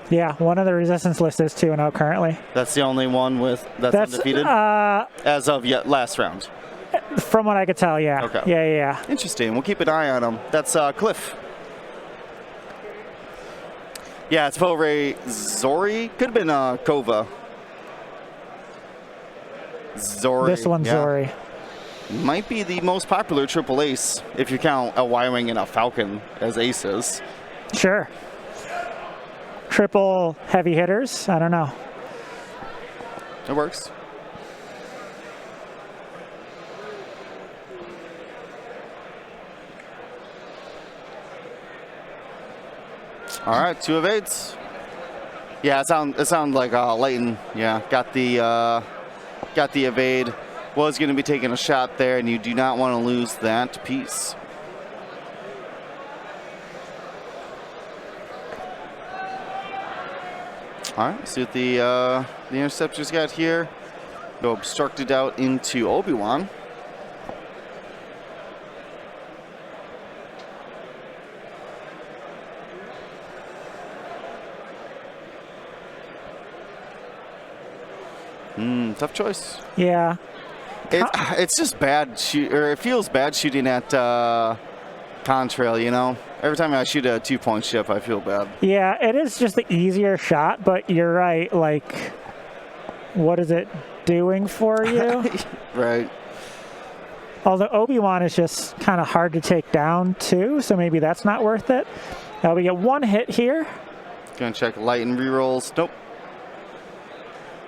[SPEAKER 2] Yeah, one of the Resistance lists is 2-0 currently.
[SPEAKER 1] That's the only one that's undefeated as of last round.
[SPEAKER 2] From what I could tell, yeah.
[SPEAKER 1] Okay.
[SPEAKER 2] Yeah.
[SPEAKER 1] Interesting. We'll keep an eye on him. That's Cliff. Yeah, it's Volray Zori. Could have been Kova. Zori.
[SPEAKER 2] This one's Zori.
[SPEAKER 1] Might be the most popular triple ace if you count a Y-Wing and a Falcon as aces.
[SPEAKER 2] Sure. Triple heavy hitters? I don't know.
[SPEAKER 1] It works. All right, 2 evades. Yeah, it sound like Leighton. Yeah, got the evade. Was going to be taking a shot there, and you do not want to lose that piece. All right, see what the interceptors got here. Go obstructed out into Obi-Wan. Tough choice.
[SPEAKER 2] Yeah.
[SPEAKER 1] It's just bad it feels bad shooting at Contrail, you know? Every time I shoot a 2-point ship, I feel bad.
[SPEAKER 2] Yeah, it is just the easier shot, but you're right. Like, what is it doing for you?
[SPEAKER 1] Right.
[SPEAKER 2] Although Obi-Wan is just kind of hard to take down, too, so maybe that's not worth it. We get 1 hit here.
[SPEAKER 1] Gonna check light and rerolls. Nope.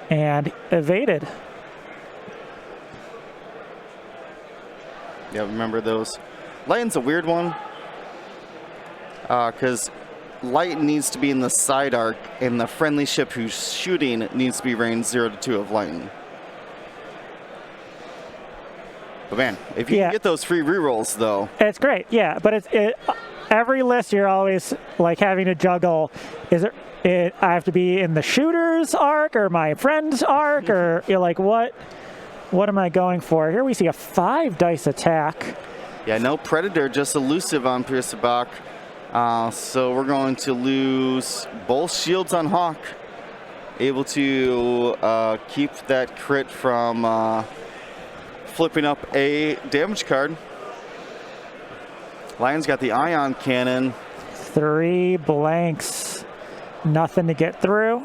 [SPEAKER 2] And evaded.
[SPEAKER 1] Yeah, remember those. Lighten's a weird one. Because light needs to be in the side arc, and the friendly ship who's shooting needs to be range 0 to 2 of lighten. But man, if you can get those free rerolls, though.
[SPEAKER 2] It's great, yeah. But every list you're always like having to juggle. I have to be in the shooter's arc or my friend's arc, or you're like, what am I going for? Here we see a 5 dice attack.
[SPEAKER 1] Yeah, no Predator, just elusive on Piercebach. So we're going to lose both shields on Hawk. Able to keep that crit from flipping up a damage card. Lion's got the ion cannon.
[SPEAKER 2] 3 blanks. Nothing to get through.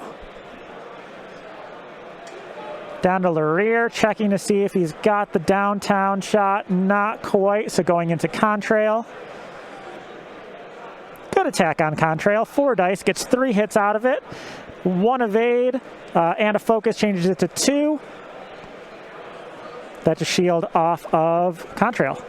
[SPEAKER 2] Down to the rear, checking to see if he's got the downtown shot. Not quite, so going into Contrail. Good attack on Contrail. 4 dice, gets 3 hits out of it. 1 evade, and a focus changes it to 2. That's a shield off of Contrail.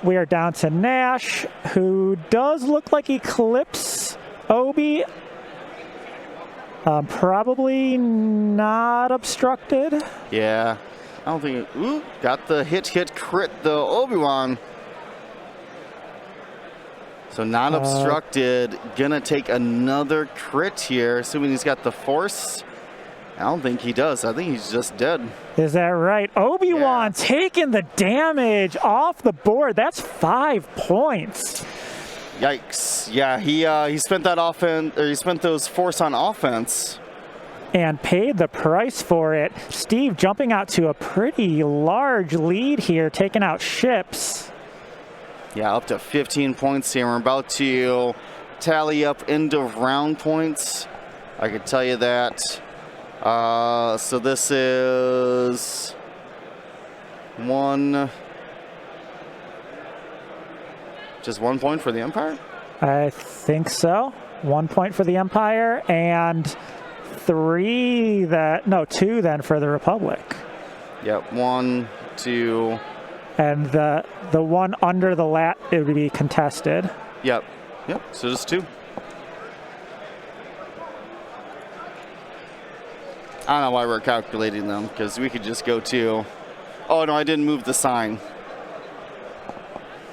[SPEAKER 2] We are down to Nash, who does look like Eclipse Obi. Probably not obstructed.
[SPEAKER 1] Yeah, I don't think. Ooh, got the hit crit though. Obi-Wan. So not obstructed. Gonna take another crit here, assuming he's got the force. I don't think he does. I think he's just dead.
[SPEAKER 2] Is that right? Obi-Wan taking the damage off the board. That's 5 points.
[SPEAKER 1] Yikes! Yeah, he spent that offense, or he spent those force on offense,
[SPEAKER 2] and paid the price for it. Steve jumping out to a pretty large lead here, taking out ships.
[SPEAKER 1] Yeah, up to 15 points here. We're about to tally up end of round points. I can tell you that. So this is just 1 point for the Empire?
[SPEAKER 2] I think so. 1 point for the Empire, and 2 then for the Republic.
[SPEAKER 1] Yep, 1, 2.
[SPEAKER 2] And the one under the lat, it would be contested.
[SPEAKER 1] Yep, so just 2. I don't know why we're calculating them, because we could just go to... Oh, no, I didn't move the sign.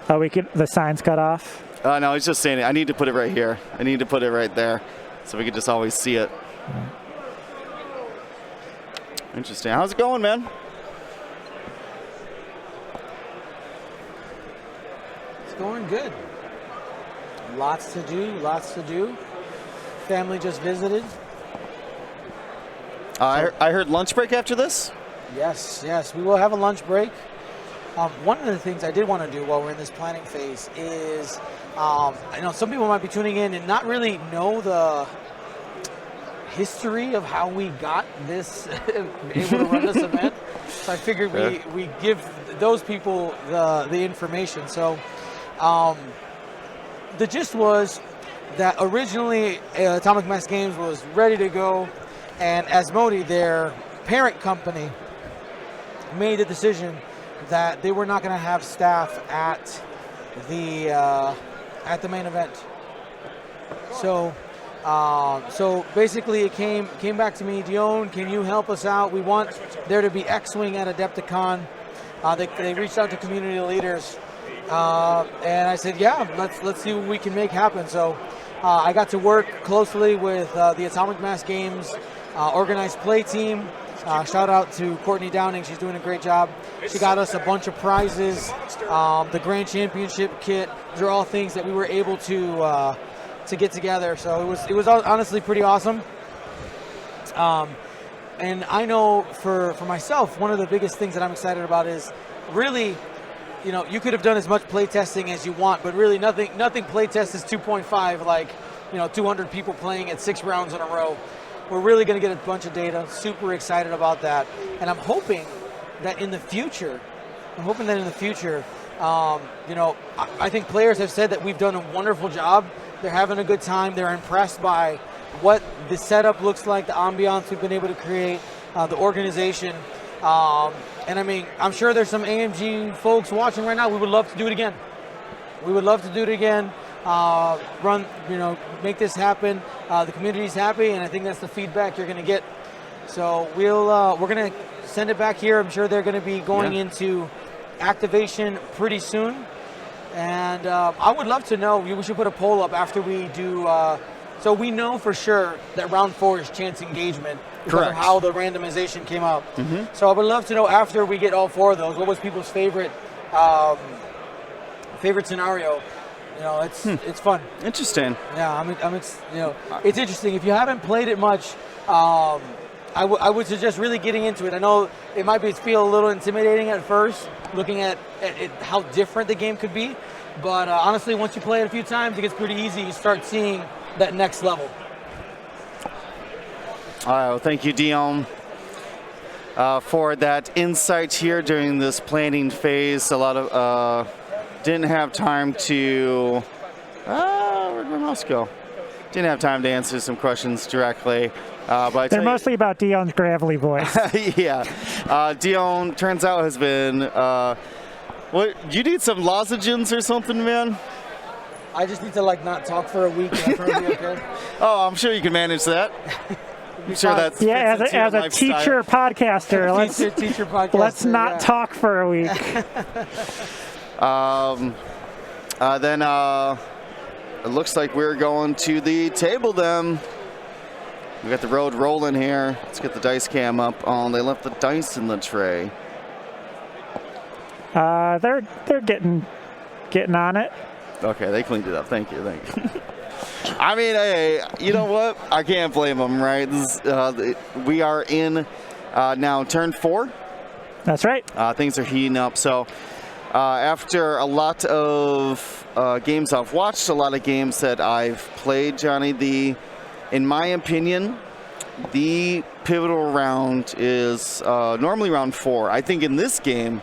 [SPEAKER 2] Oh, the sign's cut off?
[SPEAKER 1] No, I was just saying it. I need to put it right here. I need to put it right there, so we can just always see it. Interesting. How's it going, man?
[SPEAKER 4] It's going good. Lots to do. Family just visited.
[SPEAKER 1] I heard lunch break after this?
[SPEAKER 4] Yes, we will have a lunch break. One of the things I did want to do while we're in this planning phase is, I know some people might be tuning in and not really know the history of how we got this, able to run this event. So I figured we give those people the information. So the gist was that originally Atomic Mass Games was ready to go, and Asmodee, their parent company, made the decision that they were not going to have staff at the main event. So basically it came back to me, Dion, can you help us out? We want there to be X-Wing at Adepticon. They reached out to community leaders, and I said, yeah, let's see what we can make happen. So I got to work closely with the Atomic Mass Games organized play team. Shout out to Courtney Downing. She's doing a great job. She got us a bunch of prizes, the Grand Championship kit. These are all things that we were able to get together. So it was honestly pretty awesome. And I know for myself, one of the biggest things that I'm excited about is really, you could have done as much play testing as you want, but really nothing play test is 2.5 like 200 people playing at 6 rounds in a row. We're really going to get a bunch of data. Super excited about that. And I'm hoping that in the future, I think players have said that we've done a wonderful job. They're having a good time. They're impressed by what the setup looks like, the ambiance we've been able to create, the organization. And I mean, I'm sure there's some AMG folks watching right now. We would love to do it again. We would love to do it again. Make this happen. The community's happy, and I think that's the feedback you're going to get. So we're going to send it back here. I'm sure they're going to be going into activation pretty soon. And I would love to know, we should put a poll up after we do, so we know for sure that round 4 is chance engagement because of how the randomization came out. So I would love to know after we get all 4 of those, what was people's favorite scenario. It's fun.
[SPEAKER 1] Interesting.
[SPEAKER 4] Yeah, it's interesting. If you haven't played it much, I would suggest really getting into it. I know it might feel a little intimidating at first, looking at how different the game could be. But honestly, once you play it a few times, it gets pretty easy. You start seeing that next level.
[SPEAKER 1] All right, well, thank you, Dion, for that insight here during this planning phase. A lot of didn't have time to. Where'd my mouse go? Didn't have time to answer some questions directly. But
[SPEAKER 2] they're mostly about Dion's gravelly voice.
[SPEAKER 1] Yeah, Dion turns out has been. What? You need some lozenges or something, man?
[SPEAKER 4] I just need to not talk for a week. And I'll probably be okay.
[SPEAKER 1] Oh, I'm sure you can manage that. I'm sure that's
[SPEAKER 2] as a teacher podcaster. Let's not talk for a week.
[SPEAKER 1] Then it looks like we're going to the table then. We got the road rolling here. Let's get the dice cam up. Oh, they left the dice in the tray.
[SPEAKER 2] They're getting on it.
[SPEAKER 1] Okay, they cleaned it up. Thank you. I mean, hey, you know what? I can't blame them, right? We are in now turn 4.
[SPEAKER 2] That's right.
[SPEAKER 1] Things are heating up. So after a lot of games I've watched, a lot of games that I've played, Johnny, in my opinion, the pivotal round is normally round 4. I think in this game,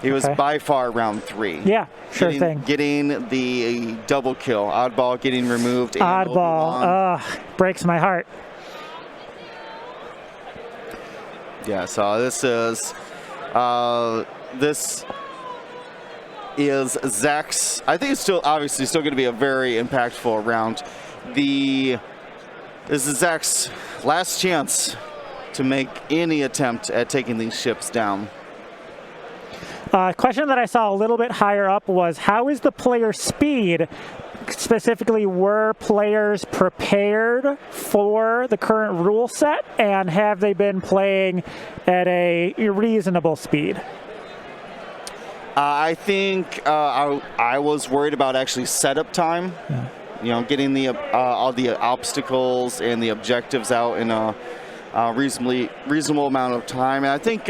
[SPEAKER 1] it was by far round 3.
[SPEAKER 2] Yeah, sure thing.
[SPEAKER 1] Getting the double kill, oddball getting removed.
[SPEAKER 2] Oddball, breaks my heart.
[SPEAKER 1] Yeah, so this is Zach's. I think it's still obviously still going to be a very impactful round. This is Zach's last chance to make any attempt at taking these ships down.
[SPEAKER 2] Question that I saw a little bit higher up was, how is the player speed? Specifically, were players prepared for the current rule set, and have they been playing at a reasonable speed?
[SPEAKER 1] I think I was worried about actually setup time. Yeah. You know, getting all the obstacles and the objectives out in a reasonable amount of time. And I think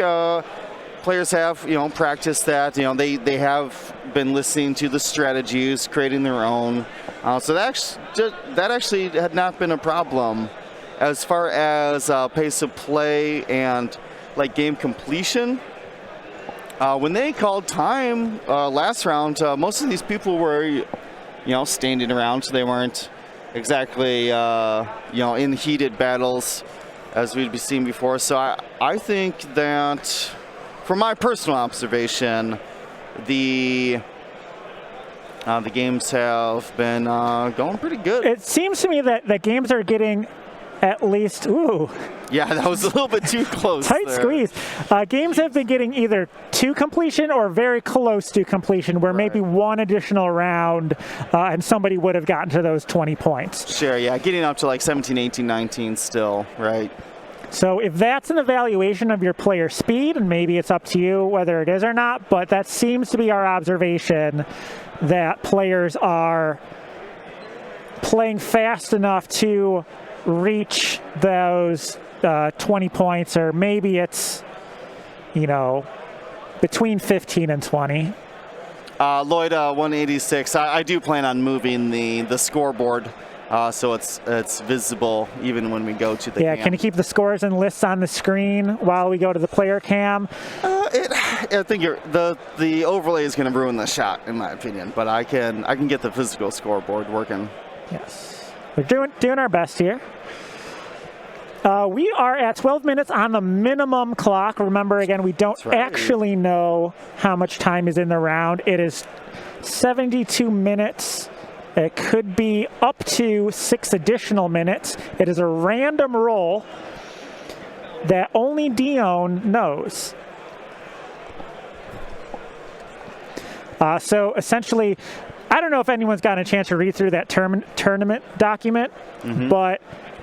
[SPEAKER 1] players have, practiced that. They have been listening to the strategies, creating their own. So that actually had not been a problem. As far as pace of play and game completion, when they called time last round, most of these people were standing around, so they weren't exactly in heated battles as we'd be seeing before. So I think that, from my personal observation, the games have been going pretty good.
[SPEAKER 2] It seems to me that games are getting at least,
[SPEAKER 1] yeah, that was a little bit too close.
[SPEAKER 2] Tight squeeze. Games have been getting either to completion or very close to completion, where maybe one additional round and somebody would have gotten to those 20 points.
[SPEAKER 1] Sure, yeah, getting up to 17, 18, 19 still, right?
[SPEAKER 2] So if that's an evaluation of your player speed, and maybe it's up to you whether it is or not, but that seems to be our observation, that players are playing fast enough to reach those 20 points, or maybe it's, between 15 and 20.
[SPEAKER 1] Lloyd, 186. I do plan on moving the scoreboard so it's visible even when we go to the cam.
[SPEAKER 2] Can you keep the scores and lists on the screen while we go to the player cam?
[SPEAKER 1] I think the overlay is going to ruin the shot, in my opinion, but I can get the physical scoreboard working.
[SPEAKER 2] Yes, we're doing our best here. We are at 12 minutes on the minimum clock. Remember, again, we don't actually know how much time is in the round. It is 72 minutes. It could be up to 6 additional minutes. It is a random roll that only Dion knows. So essentially, I don't know if anyone's gotten a chance to read through that tournament document, but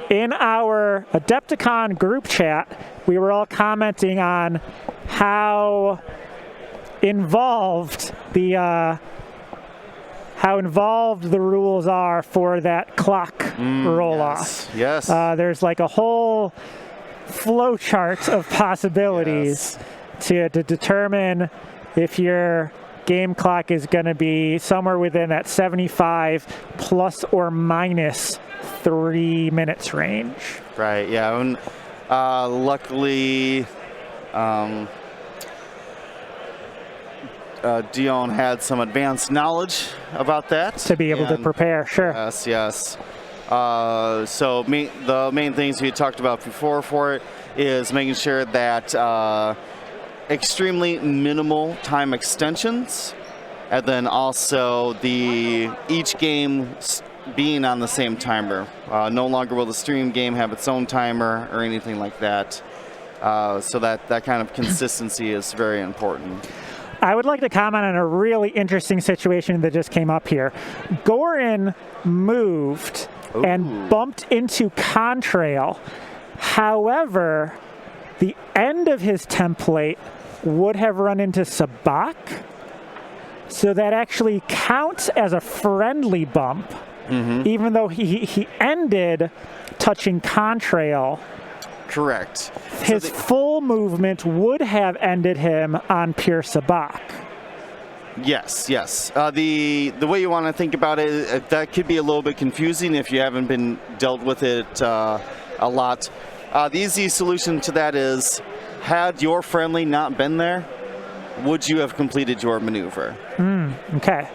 [SPEAKER 2] in our Adepticon group chat, we were all commenting on how involved the rules are for that clock roll-off.
[SPEAKER 1] Yes.
[SPEAKER 2] There's like a whole flow chart of possibilities to determine if your game clock is going to be somewhere within that 75 plus or minus 3 minutes range.
[SPEAKER 1] Right, yeah. And, luckily, Dion had some advanced knowledge about that.
[SPEAKER 2] To be able to prepare, sure.
[SPEAKER 1] Yes, yes. So the main things we talked about before for it is making sure that extremely minimal time extensions, and then also each game being on the same timer. No longer will the stream game have its own timer or anything like that. So that kind of consistency is very important.
[SPEAKER 2] I would like to comment on a really interesting situation that just came up here. Goran moved and bumped into Contrail. However, the end of his template would have run into Sabak. So that actually counts as a friendly bump, even though he ended touching Contrail.
[SPEAKER 1] Correct.
[SPEAKER 2] His full movement would have ended him on pure Sabak.
[SPEAKER 1] Yes, yes. The way you want to think about it, that could be a little bit confusing if you haven't been dealt with it a lot. The easy solution to that is, had your friendly not been there, would you have completed your maneuver?
[SPEAKER 2] Okay.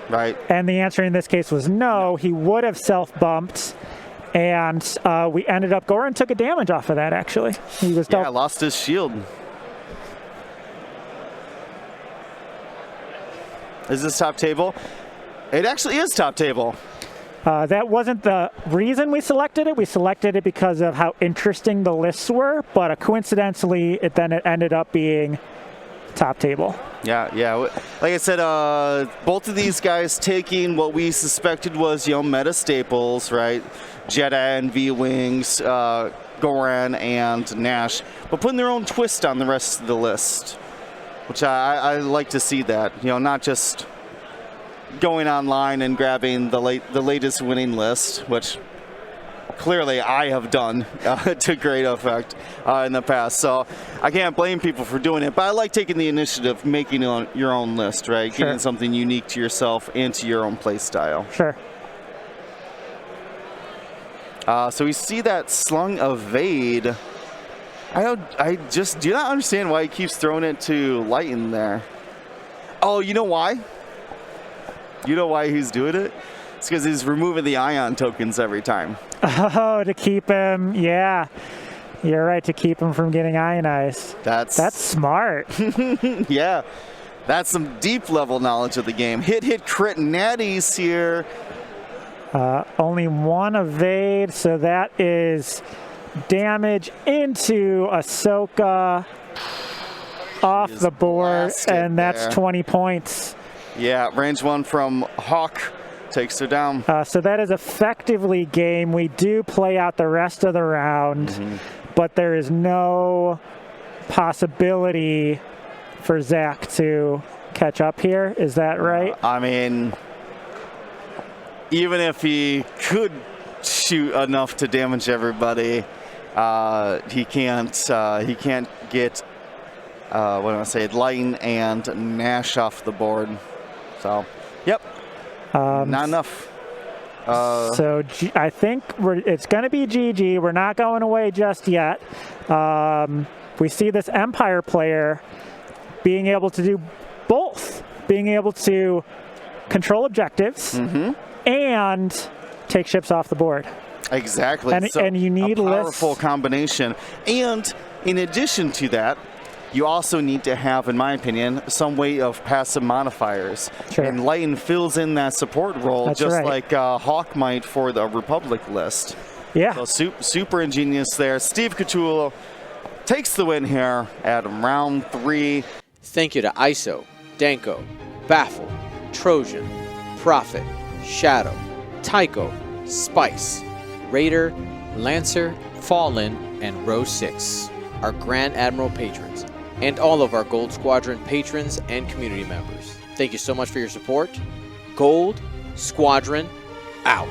[SPEAKER 1] Right.
[SPEAKER 2] And the answer in this case was no. He would have self-bumped. And we ended up, Goran took a damage off of that, actually. He was dealt.
[SPEAKER 1] Yeah, lost his shield. Is this top table? It actually is top table.
[SPEAKER 2] That wasn't the reason we selected it. We selected it because of how interesting the lists were, but coincidentally, it ended up being top table.
[SPEAKER 1] Yeah. Like I said, both of these guys taking what we suspected was, meta staples, right? Jedi and V-Wings, Goran and Nash, but putting their own twist on the rest of the list, which I like to see that. Not just going online and grabbing the latest winning list, which clearly I have done to great effect in the past. So I can't blame people for doing it, but I like taking the initiative, making your own list, right?
[SPEAKER 2] Sure.
[SPEAKER 1] Getting something unique to yourself and to your own play style.
[SPEAKER 2] Sure.
[SPEAKER 1] So we see that slung evade. I just do not understand why he keeps throwing it to Lighten there. Oh, you know why? You know why he's doing it? It's because he's removing the ion tokens every time.
[SPEAKER 2] Oh, to keep him, yeah. You're right, to keep him from getting ionized. That's smart.
[SPEAKER 1] Yeah. That's some deep level knowledge of the game. Hit, crit, natties here.
[SPEAKER 2] Only one evade, so that is damage into Ahsoka off the board, and that's 20 points.
[SPEAKER 1] Yeah, range 1 from Hawk takes her down.
[SPEAKER 2] So that is effectively game. We do play out the rest of the round, but there is no possibility for Zach to catch up here. Is that right?
[SPEAKER 1] I mean, even if he could shoot enough to damage everybody, he can't get Lighten and Nash off the board. So, yep, not enough.
[SPEAKER 2] So I think it's going to be GG. We're not going away just yet. We see this Empire player being able to do both, being able to control objectives and take ships off the board.
[SPEAKER 1] Exactly.
[SPEAKER 2] And you need
[SPEAKER 1] a powerful
[SPEAKER 2] lists.
[SPEAKER 1] combination. And in addition to that, you also need to have, in my opinion, some way of passive modifiers.
[SPEAKER 2] Sure.
[SPEAKER 1] And Lighten fills in that support role
[SPEAKER 2] That's
[SPEAKER 1] just
[SPEAKER 2] right.
[SPEAKER 1] like Hawk might for the Republic list.
[SPEAKER 2] Yeah.
[SPEAKER 1] So super ingenious there. Steve Cutillo takes the win here at round 3.
[SPEAKER 5] Thank you to ISO, Danko, Baffle, Trojan, Prophet, Shadow, Tycho, Spice, Raider, Lancer, Fallen, and Row 6, our Grand Admiral patrons, and all of our Gold Squadron patrons and community members. Thank you so much for your support. Gold Squadron out.